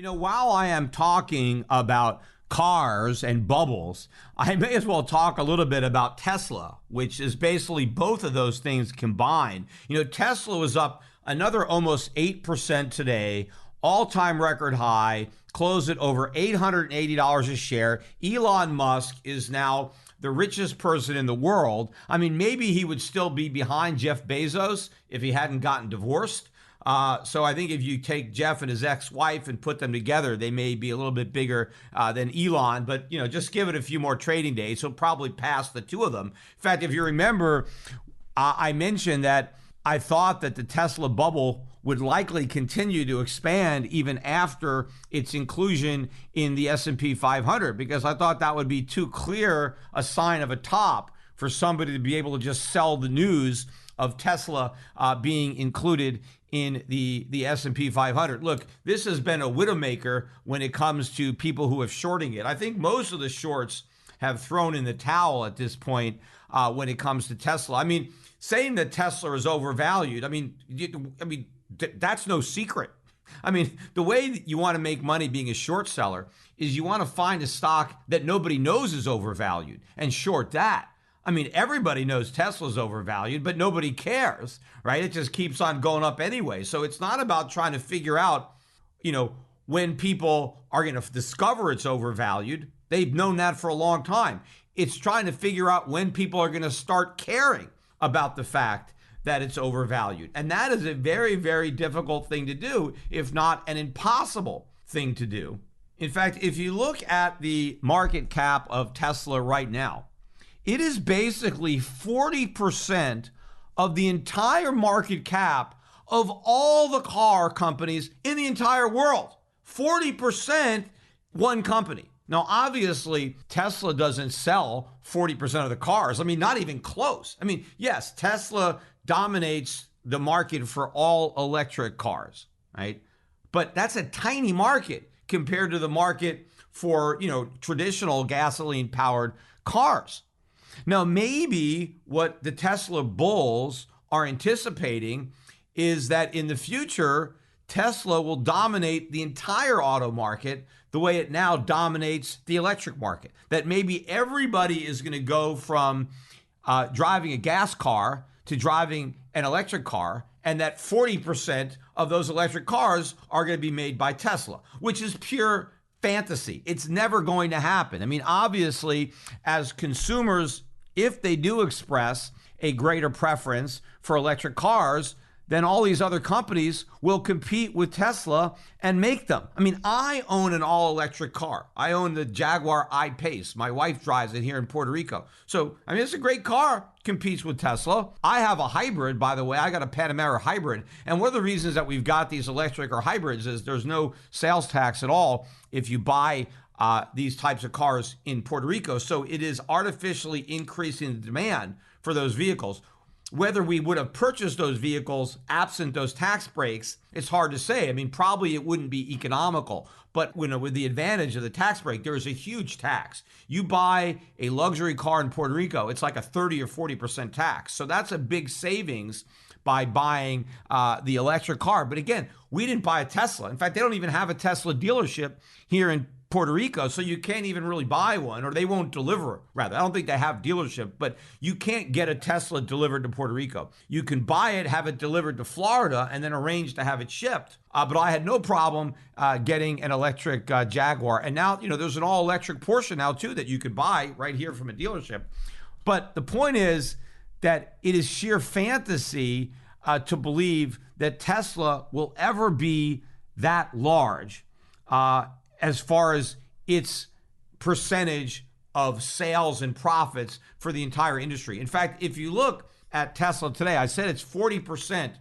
While I am talking about cars and bubbles, I may as well talk a little bit about Tesla, which is basically both of those things combined. Tesla was up another almost 8% today, all-time record high, closed at over $880 a share. Elon Musk is now the richest person in the world. I mean, maybe he would still be behind Jeff Bezos if he hadn't gotten divorced. So I think if you take Jeff and his ex-wife and put them together, they may be a little bit bigger than Elon. But, just give it a few more trading days. He'll probably pass the two of them. In fact, if you remember, I mentioned that I thought that the Tesla bubble would likely continue to expand even after its inclusion in the S&P 500, because I thought that would be too clear a sign of a top for somebody to be able to just sell the news of Tesla being included in the S&P 500. Look, this has been a widowmaker when it comes to people who have shorting it. I think most of the shorts have thrown in the towel at this point when it comes to Tesla. I mean, saying that Tesla is overvalued, that's no secret. I mean, the way that you want to make money being a short seller is you want to find a stock that nobody knows is overvalued and short that. I mean, everybody knows Tesla's overvalued, but nobody cares, right? It just keeps on going up anyway. So it's not about trying to figure out, when people are going to discover it's overvalued. They've known that for a long time. It's trying to figure out when people are going to start caring about the fact that it's overvalued. And that is a very, very difficult thing to do, if not an impossible thing to do. In fact, if you look at the market cap of Tesla right now, it is basically 40% of the entire market cap of all the car companies in the entire world. 40% one company. Now, obviously, Tesla doesn't sell 40% of the cars. I mean, not even close. I mean, yes, Tesla dominates the market for all electric cars, right? But that's a tiny market compared to the market for, traditional gasoline-powered cars. Now, maybe what the Tesla bulls are anticipating is that in the future, Tesla will dominate the entire auto market the way it now dominates the electric market. That maybe everybody is going to go from driving a gas car to driving an electric car, and that 40% of those electric cars are going to be made by Tesla, which is pure fantasy. It's never going to happen. I mean, obviously, as consumers, if they do express a greater preference for electric cars, then all these other companies will compete with Tesla and make them. I mean, I own an all-electric car. I own the Jaguar I-Pace. My wife drives it here in Puerto Rico. So, it's a great car, competes with Tesla. I have a hybrid, by the way. I got a Panamera hybrid. And one of the reasons that we've got these electric or hybrids is there's no sales tax at all if you buy these types of cars in Puerto Rico. So it is artificially increasing the demand for those vehicles. Whether we would have purchased those vehicles absent those tax breaks, it's hard to say. I mean, probably it wouldn't be economical, but with the advantage of the tax break, there is a huge tax. You buy a luxury car in Puerto Rico, it's like a 30 or 40% tax. So that's a big savings by buying the electric car. But again, we didn't buy a Tesla. In fact, they don't even have a Tesla dealership here in Puerto Rico, so you can't even really buy one, or they won't deliver. Rather, I don't think they have dealership, but you can't get a Tesla delivered to Puerto Rico. You can buy it, have it delivered to Florida, and then arrange to have it shipped. But I had no problem getting an electric Jaguar. And now, there's an all-electric Porsche now, too, that you could buy right here from a dealership. But the point is that it is sheer fantasy to believe that Tesla will ever be that large as far as its percentage of sales and profits for the entire industry. In fact, if you look at Tesla today, I said it's 40%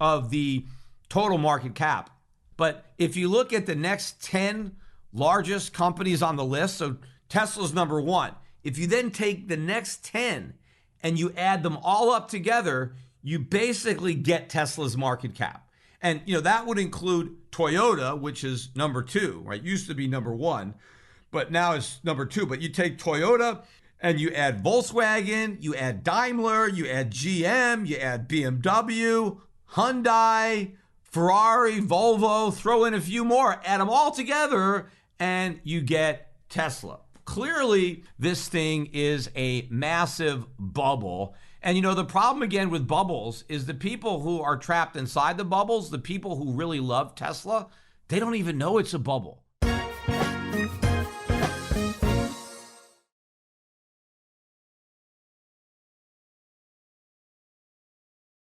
of the total market cap. But if you look at the next 10 largest companies on the list, so Tesla's number one. If you then take the next 10 and you add them all up together, you basically get Tesla's market cap. And, that would include Toyota, which is number two, right? Used to be number one, but now it's number two. But you take Toyota and you add Volkswagen, you add Daimler, you add GM, you add BMW, Hyundai, Ferrari, Volvo, throw in a few more, add them all together, and you get Tesla. Clearly, this thing is a massive bubble. And the problem again with bubbles is the people who are trapped inside the bubbles, the people who really love Tesla, they don't even know it's a bubble.